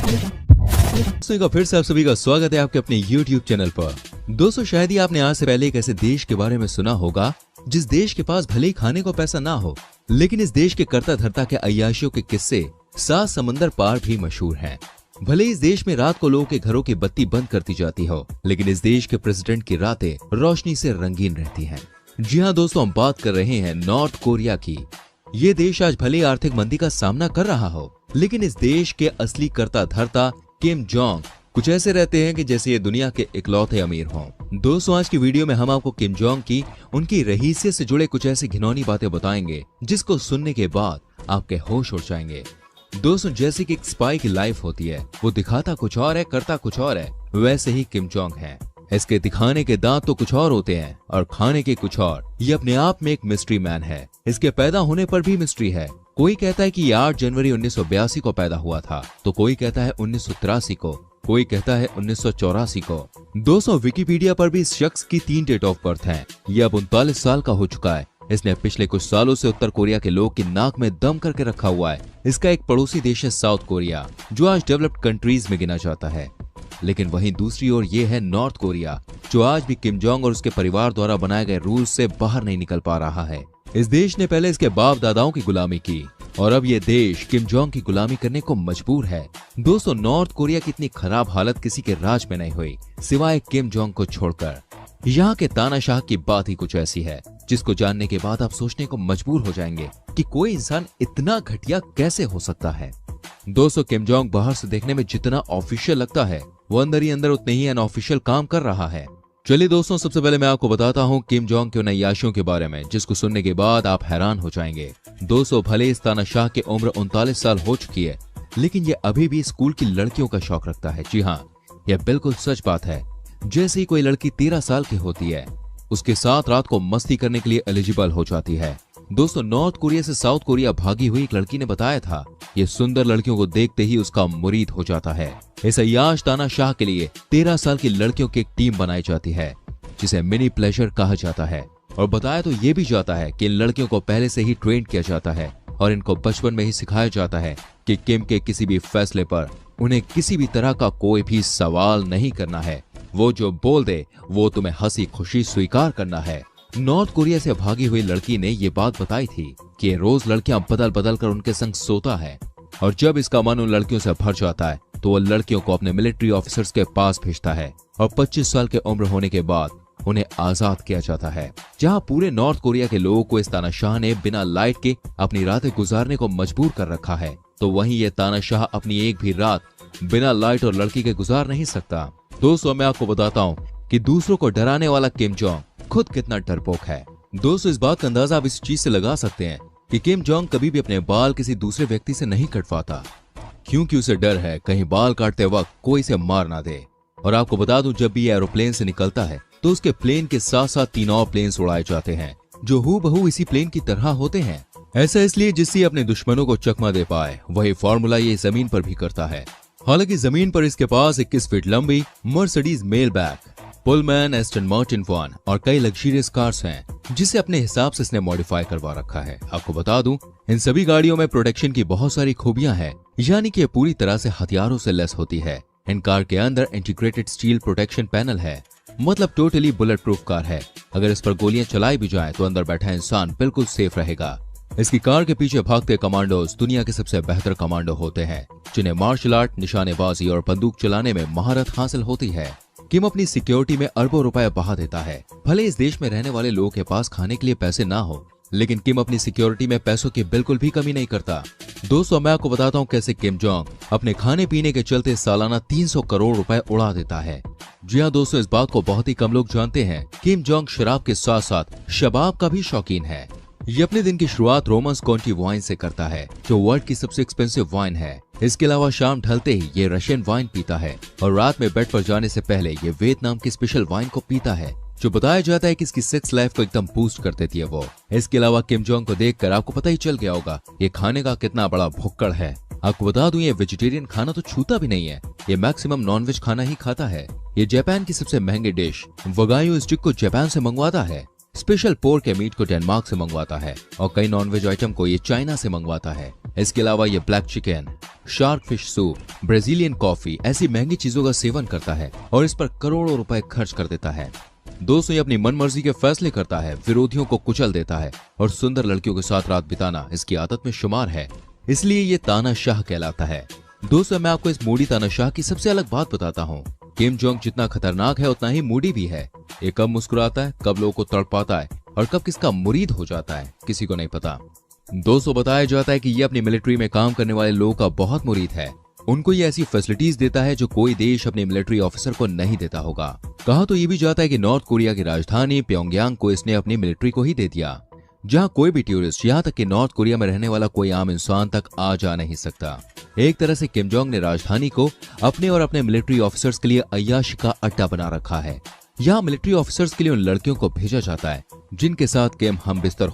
दोस्तों फिर से आप सभी का स्वागत है आपके अपने YouTube चैनल पर। दोस्तों शायद ही आपने आज से पहले एक ऐसे देश के बारे में सुना होगा जिस देश के पास भले ही खाने को पैसा ना हो, लेकिन इस देश के कर्ता धर्ता के अय्याशियों के किस्से 7 समंदर पार भी मशहूर हैं। भले इस देश में रात को लोगों के घरों की बत्ती बंद करती जाती हो, लेकिन इस देश के प्रेसिडेंट की रातें रोशनी से रंगीन रहती हैं। जी हाँ दोस्तों, हम बात कर रहे हैं नॉर्थ कोरिया की। ये देश आज भले आर्थिक मंदी का सामना कर रहा हो, लेकिन इस देश के असली कर्ता धर्ता किम जोंग कुछ ऐसे रहते हैं कि जैसे ये दुनिया के इकलौते अमीर हों। दोस्तों आज की वीडियो में हम आपको किम जोंग की उनकी रहीसियत से जुड़े कुछ ऐसी घिनौनी बातें बताएंगे जिसको सुनने के बाद आपके होश उड़ जाएंगे। दोस्तों जैसे कि एक स्पाई की लाइफ होती है, वो दिखाता कुछ और है, करता कुछ और है, वैसे ही किम जोंग है। इसके दिखाने के दांत तो कुछ और होते हैं और खाने के कुछ और। ये अपने आप में एक मिस्ट्री मैन है। इसके पैदा होने पर भी मिस्ट्री है। कोई कहता है कि ये 8 जनवरी 1982 को पैदा हुआ था, तो कोई कहता है 1983 को, कोई कहता है 1984 को। दोस्तों विकिपीडिया पर भी इस शख्स की 3 डेट ऑफ बर्थ हैं। ये अब 39 साल का हो चुका है। इसने पिछले कुछ सालों से उत्तर कोरिया के लोग की नाक में दम करके रखा हुआ है। इसका एक पड़ोसी देश है साउथ कोरिया, जो आज डेवलप्ड कंट्रीज में गिना जाता है। लेकिन वहीं दूसरी ओर ये है नॉर्थ कोरिया, जो आज भी किम जोंग और उसके परिवार द्वारा बनाए गए रूल्स से बाहर नहीं निकल पा रहा है। इस देश ने पहले इसके बाप दादाओं की गुलामी की और अब ये देश किम जोंग की गुलामी करने को मजबूर है। दोस्तों नॉर्थ कोरिया की इतनी खराब हालत किसी के राज में नहीं हुई सिवाय किम जोंग को छोड़कर। यहाँ के तानाशाह की बात ही कुछ ऐसी है जिसको जानने के बाद आप सोचने को मजबूर हो जाएंगे कि कोई इंसान इतना घटिया कैसे हो सकता है। दोस्तों किम जोंग बाहर से देखने में जितना ऑफिशियल लगता है, वो अंदर ही अंदर उतने ही अनऑफिशियल काम कर रहा है। चलिए दोस्तों सबसे पहले मैं आपको बताता हूँ किम जोंग के उन अय्याशियों के बारे में जिसको सुनने के बाद आप हैरान हो जाएंगे। दोस्तों भले इस तानाशाह की उम्र 39 साल हो चुकी है, लेकिन ये अभी भी स्कूल की लड़कियों का शौक रखता है। जी हाँ, यह बिल्कुल सच बात है। जैसे ही कोई लड़की 13 साल की होती है, उसके साथ रात को मस्ती करने के लिए एलिजिबल हो जाती है। दोस्तों नॉर्थ कोरिया से साउथ कोरिया भागी हुई एक लड़की ने बताया था, ये सुंदर लड़कियों को देखते ही उसका मुरीद हो जाता है। इस अय्याश तानाशाह के लिए 13 साल की लड़कियों की एक टीम बनाई जाती है जिसे मिनी प्लेजर कहा जाता है। और बताया तो ये भी जाता है कि इन लड़कियों को पहले से ही ट्रेन किया जाता है और इनको बचपन में ही सिखाया जाता है कि किम के किसी भी फैसले पर उन्हें किसी भी तरह का कोई भी सवाल नहीं करना है। वो जो बोल दे वो तुम्हें हंसी खुशी स्वीकार करना है। नॉर्थ कोरिया से भागी हुई लड़की ने ये बात बताई थी कि रोज लड़कियां बदल बदल कर उनके संग सोता है और जब इसका मन उन लड़कियों से भर जाता है तो वो लड़कियों को अपने मिलिट्री ऑफिसर्स के पास भेजता है और 25 साल की उम्र होने के बाद उन्हें आजाद किया जाता है। जहां पूरे नॉर्थ कोरिया के लोगों को इस तानाशाह ने बिना लाइट के अपनी रातें गुजारने को मजबूर कर रखा है, तो वहीं ये तानाशाह अपनी एक भी रात बिना लाइट और लड़की के गुजार नहीं सकता। दोस्तों मैं आपको बताता हूँ कि दूसरों को डराने वाला किम जोंग खुद कितना डरपोक है। दोस्तों इस बात का अंदाजा आप इस चीज से लगा सकते हैं कि किम जोंग कभी भी अपने बाल किसी दूसरे व्यक्ति से नहीं कटवाता, क्योंकि उसे डर है कहीं बाल काटते वक्त कोई इसे मार ना दे। और आपको बता दूं जब भी ये एरोप्लेन से निकलता है तो उसके प्लेन के साथ साथ 3 और प्लेन्स उड़ाए जाते हैं जो हूबहू इसी प्लेन की तरह होते हैं। ऐसा इसलिए जिससे अपने दुश्मनों को चकमा दे पाए। वही फॉर्मूला ये जमीन पर भी करता है। हालांकि जमीन पर इसके पास 21 फीट लंबी Mercedes Maybach, Pullman, Aston Martin one और कई लग्जरियस कार्स हैं जिसे अपने हिसाब से इसने मॉडिफाई करवा रखा है। आपको बता दूं इन सभी गाड़ियों में प्रोटेक्शन की बहुत सारी खूबियां हैं, यानी कि ये पूरी तरह से हथियारों से लैस होती है। इन कार के अंदर इंटीग्रेटेड स्टील प्रोटेक्शन पैनल है, मतलब टोटली बुलेट प्रूफ कार है। अगर इस पर गोलियां चलाई भी जाए तो अंदर बैठा इंसान बिल्कुल सेफ रहेगा। इसकी कार के पीछे भागते कमांडोज दुनिया के सबसे बेहतर कमांडो होते हैं, जिन्हें मार्शल आर्ट, निशानेबाजी और बंदूक चलाने में महारत हासिल होती है। किम अपनी सिक्योरिटी में अरबों रुपए बहा देता है। भले इस देश में रहने वाले लोगों के पास खाने के लिए पैसे ना हो, लेकिन किम अपनी सिक्योरिटी में पैसों की बिल्कुल भी कमी नहीं करता। दोस्तों मैं आपको बताता हूँ कैसे किम जोंग अपने खाने पीने के चलते सालाना 300 करोड़ रुपए उड़ा देता है। जी हाँ दोस्तों, इस बात को बहुत ही कम लोग जानते हैं। किम जोंग शराब के साथ साथ शबाब का भी शौकीन है। ये अपने दिन की शुरुआत रोमन्स काउंटी वाइन से करता है, जो वर्ल्ड की सबसे एक्सपेंसिव वाइन है। इसके अलावा शाम ढलते ही ये रशियन वाइन पीता है और रात में बेड पर जाने से पहले ये वियतनाम की स्पेशल वाइन को पीता है, जो बताया जाता है कि इसकी सेक्स लाइफ को एकदम बूस्ट कर देती है वो। इसके अलावा किम जोंग को देखकर आपको पता ही चल गया होगा ये खाने का कितना बड़ा भुक्कड़ है। आपको बता दूं ये वेजिटेरियन खाना तो छूता भी नहीं है, ये मैक्सिमम नॉनवेज खाना ही खाता है। ये जापान की सबसे महंगी डिश वगायू स्टिक को जापान से मंगवाता है, स्पेशल पोर्क के मीट को डेनमार्क से मंगवाता है और कई नॉनवेज आइटम को ये चाइना से मंगवाता है। इसके अलावा ये black chicken, shark fish soup, Brazilian coffee ऐसी महंगी चीजों का सेवन करता है और इस पर करोड़ों रुपए खर्च कर देता है। दोस्तों, ये अपनी मनमर्जी के फैसले करता है, विरोधियों को कुचल देता है और सुंदर लड़कियों के साथ रात बिताना इसकी आदत में शुमार है, इसलिए ये तानाशाह कहलाता है। दोस्तों, मैं आपको इस मूडी तानाशाह की सबसे अलग बात बताता हूँ। किम जोंग जितना खतरनाक है उतना ही मूडी भी है। ये कब मुस्कुराता है, कब लोगों को तड़पाता है और कब किसका मुरीद हो जाता है, किसी को नहीं पता। दोस्तों, बताया जाता है कि ये अपनी मिलिट्री में काम करने वाले लोगों का बहुत मुरीद है। उनको ये ऐसी फैसिलिटीज देता है जो कोई देश अपने मिलिट्री ऑफिसर को नहीं देता होगा। कहा तो ये भी जाता है कि नॉर्थ कोरिया की राजधानी प्योंगयांग को इसने अपनी मिलिट्री को ही दे दिया, जहां कोई भी टूरिस्ट, यहाँ तक कि नॉर्थ कोरिया में रहने वाला कोई आम इंसान तक आ जा नहीं सकता। एक तरह से किम जोंग ने राजधानी को अपने और अपने मिलिट्री ऑफिसर्स के लिए अय्याशी का अड्डा बना रखा है। यहाँ मिलिट्री ऑफिसर्स के लिए उन लड़कियों को भेजा जाता है जिनके साथ किम हम बिस्तर